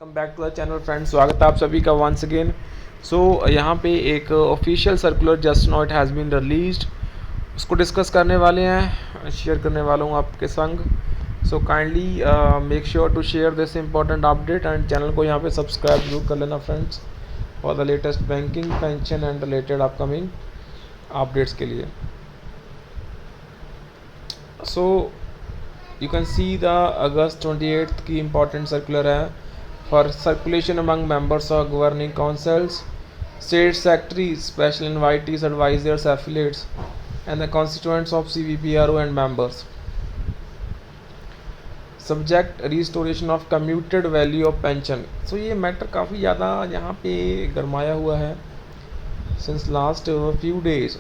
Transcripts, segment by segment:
Welcome back to the channel friends, स्वागत है आप सभी का वंस अगेन। यहाँ पे एक official circular just now it has been released, उसको डिस्कस करने वाले हैं, शेयर करने वाला हूँ आपके संग। So kindly make sure to share this important update and channel को यहाँ पे सब्सक्राइब जरूर कर लेना friends, for the latest banking, pension and related upcoming updates के लिए। So you can see the August 28 की इम्पॉर्टेंट सर्कुलर है for circulation among members of governing councils, state secretaries, special invitees, advisors, affiliates, and the constituents of CVPRO and members. Subject restoration of commuted value of pension. So ये matter काफ़ी ज़्यादा यहाँ पे गरमाया हुआ है since last few days.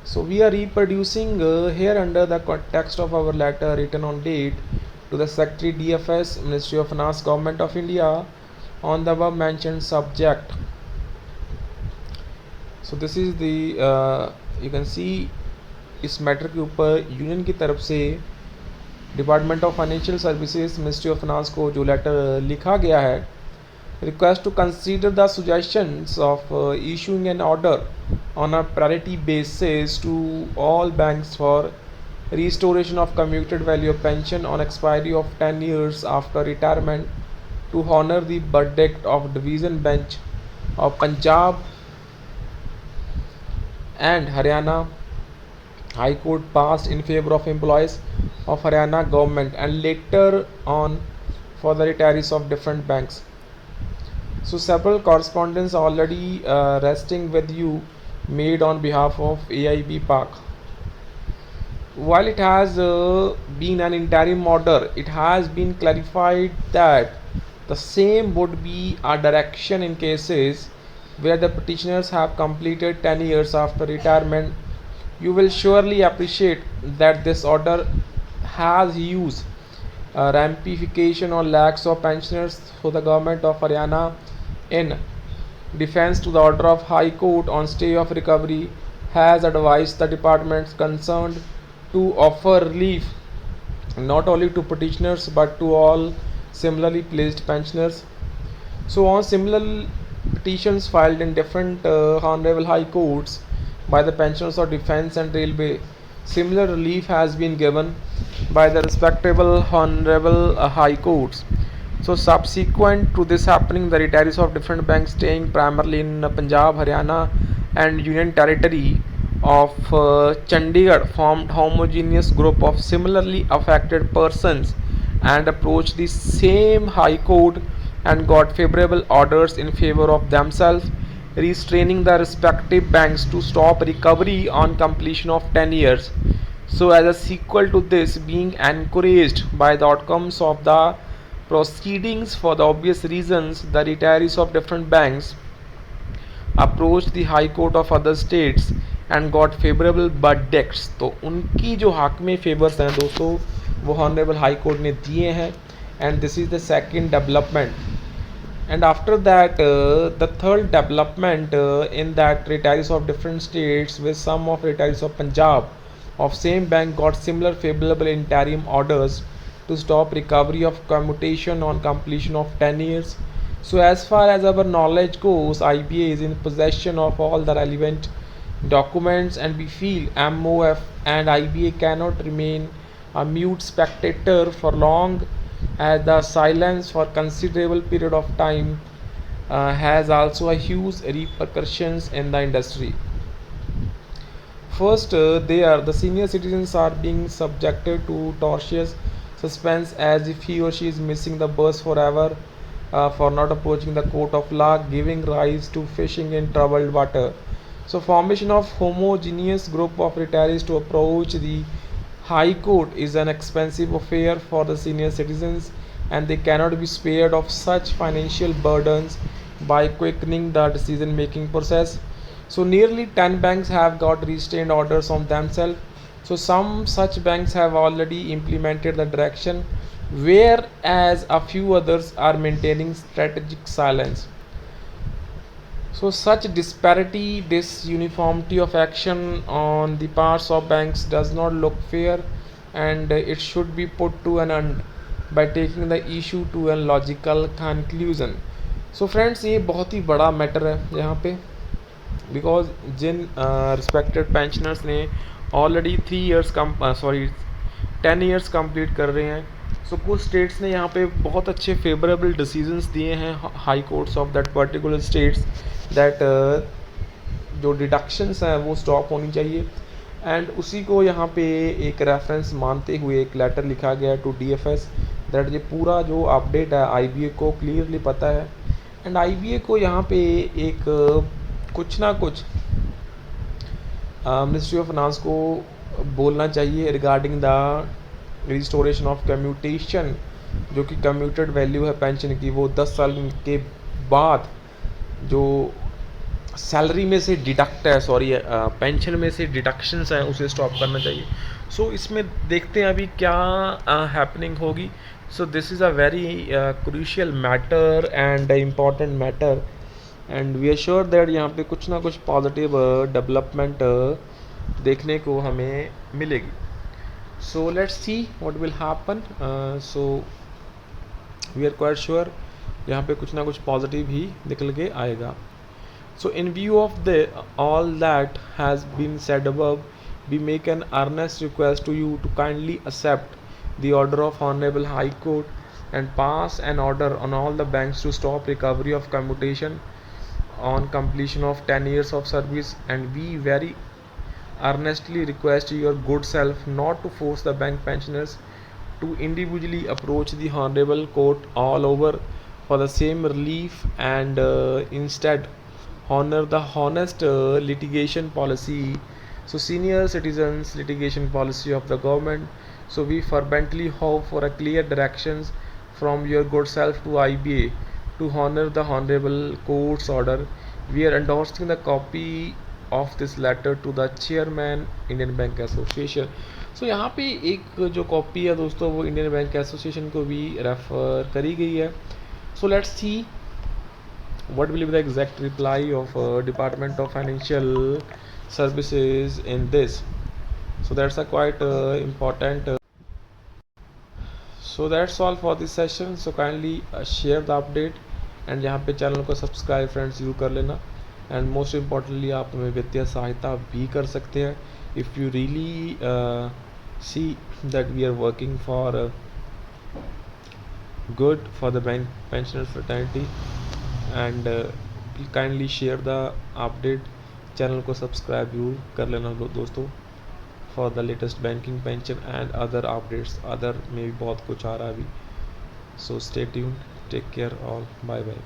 So we are reproducing here under the context of our letter written on date to the Secretary DFS, Ministry of Finance, Government of India on the above mentioned subject. So this is the you can see इस matter के ऊपर union की तरफ से department of financial services, ministry of finance को जो letter लिखा गया है, request to consider the suggestions of issuing an order on a priority basis to all banks for restoration of commuted value of pension on expiry of 10 years after retirement to honor the verdict of division bench of Punjab and Haryana High Court passed in favor of employees of Haryana government and later on for the retirees of different banks. So several correspondence already resting with you made on behalf of AIB Park. While it has been an interim order, it has been clarified that the same would be a direction in cases where the petitioners have completed 10 years after retirement. You will surely appreciate that this order has used ramification on lakhs of pensioners, so the government of Haryana, in defense to the order of High Court on stay of recovery, has advised the departments concerned to offer relief not only to petitioners but to all similarly placed pensioners. So on similar petitions filed in different honorable high courts by the pensioners of defense and railway, similar relief has been given by the respectable honorable high courts. So subsequent to this happening, the retirees of different banks staying primarily in Punjab, Haryana and Union Territory of Chandigarh formed homogeneous group of similarly affected persons and approached the same High Court and got favorable orders in favor of themselves, restraining the respective banks to stop recovery on completion of 10 years. So as a sequel to this, being encouraged by the outcomes of the proceedings for the obvious reasons, the retirees of different banks approached the High Court of other states and got favourable verdicts. तो उनकी जो हक में favours हैं दोस्तों, वो honourable high court ने दिए हैं and this is the second development. And after that, the third development in that retirees of different states with some of retirees of Punjab of same bank got similar favorable interim orders to stop recovery of commutation on completion of 10 years. So as far as our knowledge goes, IBA is in possession of all the relevant documents and we feel MOF and IBA cannot remain a mute spectator for long, as the silence for considerable period of time has also a huge repercussions in the industry. First, the senior citizens are being subjected to tortious suspense as if he or she is missing the bus forever for not approaching the court of law, giving rise to fishing in troubled water. So formation of homogeneous group of retirees to approach the High Court is an expensive affair for the senior citizens and they cannot be spared of such financial burdens by quickening the decision making process. So nearly 10 banks have got restrained orders on themselves. So some such banks have already implemented the direction, whereas a few others are maintaining strategic silence. So such disparity, this uniformity of action on the parts of banks does not look fair and it should be put to an end. by taking the issue to a logical conclusion. So friends ये बहुत ही बड़ा matter है यहाँ पे, because Jin respected pensioners ने already 3 years कम 10 years complete कर रहे हैं, सो कुछ स्टेट्स ने यहाँ पे बहुत अच्छे फेवरेबल डिसीजंस दिए हैं high courts of that particular states that जो डिडक्शंस हैं वो स्टॉप होनी चाहिए, एंड उसी को यहाँ पे एक रेफरेंस मानते हुए एक लेटर लिखा गया टू DFS दैट ये पूरा जो अपडेट है IBA को क्लियरली पता है, एंड IBA को यहाँ पे एक कुछ ना कुछ मिनिस्ट्री ऑफ फाइनेंस को बोलना चाहिए regarding the restoration of commutation, जो कि कम्यूटेड वैल्यू है पेंशन की, वो 10 साल के बाद जो सैलरी में से डिडक्ट है, पेंशन में से डिडक्शंस हैं उसे स्टॉप करना चाहिए। सो इसमें देखते हैं अभी क्या हैपनिंग होगी। So this is a very crucial matter and important matter, and we are sure that यहाँ पे कुछ ना कुछ पॉजिटिव डेवलपमेंट देखने को हमें मिलेगी। So let's see what will happen. So we are quite sure यहाँ पे कुछ ना कुछ पॉजिटिव ही निकल के आएगा। So in view of all that has been said above, we make an earnest request to you to kindly accept the order of Honorable High Court and pass an order on all the banks to stop recovery of commutation on completion of 10 years of service, and we very earnestly request your good self not to force the bank pensioners to individually approach the Honorable Court all over for the same relief, and instead honor the honest litigation policy, so senior citizens litigation policy of the government. So we fervently hope for a clear directions from your good self to IBA to honor the honorable court's order. We are endorsing the copy of this letter to the chairman Indian Bank Association. So यहाँ पे एक जो copy है दोस्तों वो Indian bank association को भी refer करी गई है। सो let's C what will be the exact reply of Department of Financial Services in this. So that's a quite important. So that's all for this session. So kindly share the update, and यहाँ पे channel को subscribe friends ज़रूर कर लेना, and most importantly आप हमें वित्तीय सहायता भी कर सकते हैं if you really see that we are working for good for the bank pensioner fraternity, and kindly share the update, channel को सब्सक्राइब जरूर कर लेना दोस्तों for the latest banking pension and other updates, other में भी बहुत कुछ आ रहा है अभी। So stay tuned, take care all, bye bye.